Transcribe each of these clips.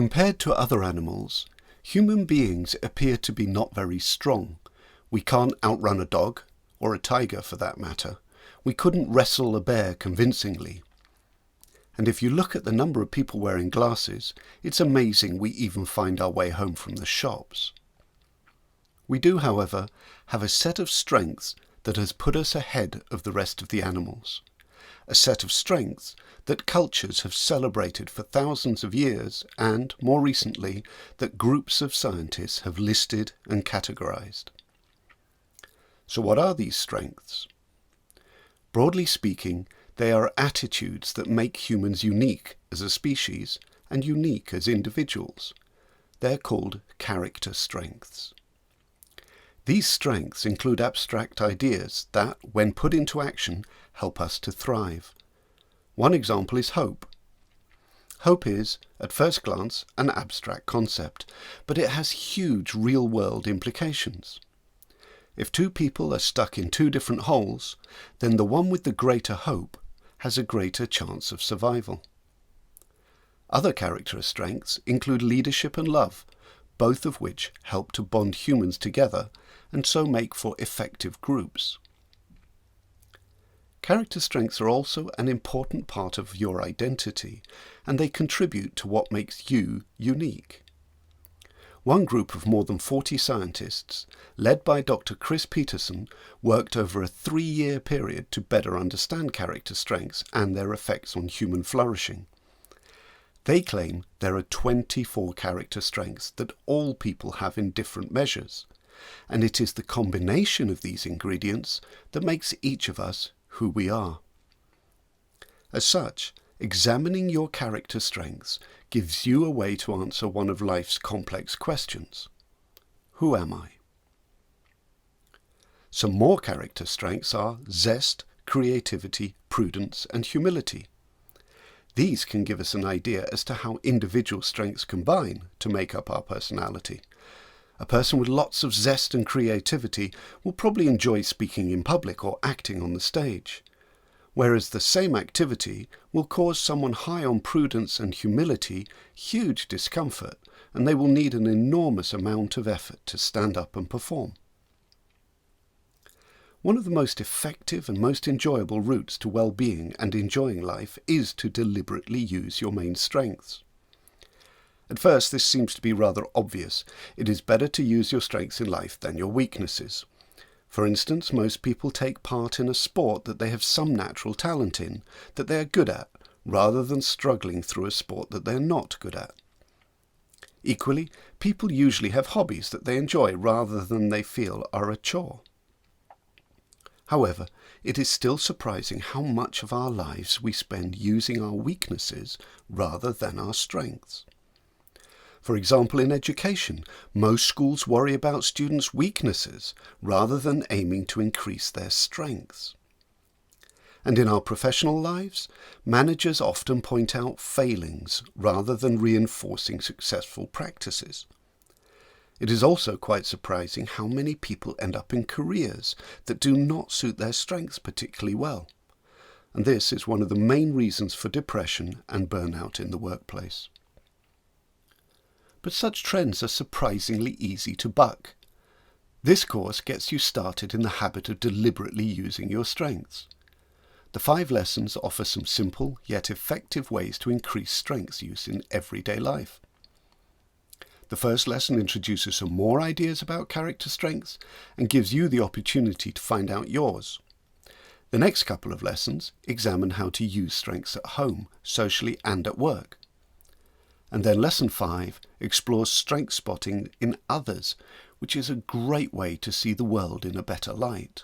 Compared to other animals, human beings appear to be not very strong. We can't outrun a dog, or a tiger for that matter. We couldn't wrestle a bear convincingly. And if you look at the number of people wearing glasses, it's amazing we even find our way home from the shops. We do, however, have a set of strengths that has put us ahead of the rest of the animals. A set of strengths that cultures have celebrated for thousands of years and, more recently, that groups of scientists have listed and categorized. So what are these strengths? Broadly speaking, they are attitudes that make humans unique as a species and unique as individuals. They're called character strengths. These strengths include abstract ideas that, when put into action, help us to thrive. One example is hope. Hope is, at first glance, an abstract concept, but it has huge real-world implications. If two people are stuck in two different holes, then the one with the greater hope has a greater chance of survival. Other character strengths include leadership and love, both of which help to bond humans together and so make for effective groups. Character strengths are also an important part of your identity, and they contribute to what makes you unique. One group of more than 40 scientists, led by Dr. Chris Peterson, worked over a 3-year period to better understand character strengths and their effects on human flourishing. They claim there are 24 character strengths that all people have in different measures, and it is the combination of these ingredients that makes each of us who we are. As such, examining your character strengths gives you a way to answer one of life's complex questions. Who am I? Some more character strengths are zest, creativity, prudence, and humility. These can give us an idea as to how individual strengths combine to make up our personality. A person with lots of zest and creativity will probably enjoy speaking in public or acting on the stage, whereas the same activity will cause someone high on prudence and humility huge discomfort, and they will need an enormous amount of effort to stand up and perform. One of the most effective and most enjoyable routes to well-being and enjoying life is to deliberately use your main strengths. At first, this seems to be rather obvious. It is better to use your strengths in life than your weaknesses. For instance, most people take part in a sport that they have some natural talent in, that they are good at, rather than struggling through a sport that they are not good at. Equally, people usually have hobbies that they enjoy rather than they feel are a chore. However, it is still surprising how much of our lives we spend using our weaknesses rather than our strengths. For example, in education, most schools worry about students' weaknesses rather than aiming to increase their strengths. And in our professional lives, managers often point out failings rather than reinforcing successful practices. It is also quite surprising how many people end up in careers that do not suit their strengths particularly well. And this is one of the main reasons for depression and burnout in the workplace. But such trends are surprisingly easy to buck. This course gets you started in the habit of deliberately using your strengths. The 5 lessons offer some simple yet effective ways to increase strengths use in everyday life. The first lesson introduces some more ideas about character strengths and gives you the opportunity to find out yours. The next couple of lessons examine how to use strengths at home, socially, and at work. And then Lesson 5 explores strength spotting in others, which is a great way to see the world in a better light.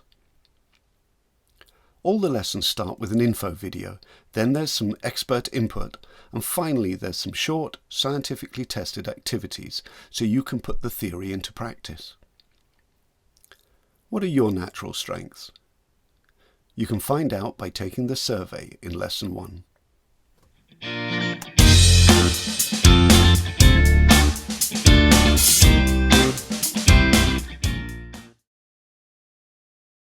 All the lessons start with an info video, then there's some expert input, and finally there's some short, scientifically tested activities so you can put the theory into practice. What are your natural strengths? You can find out by taking the survey in Lesson 1.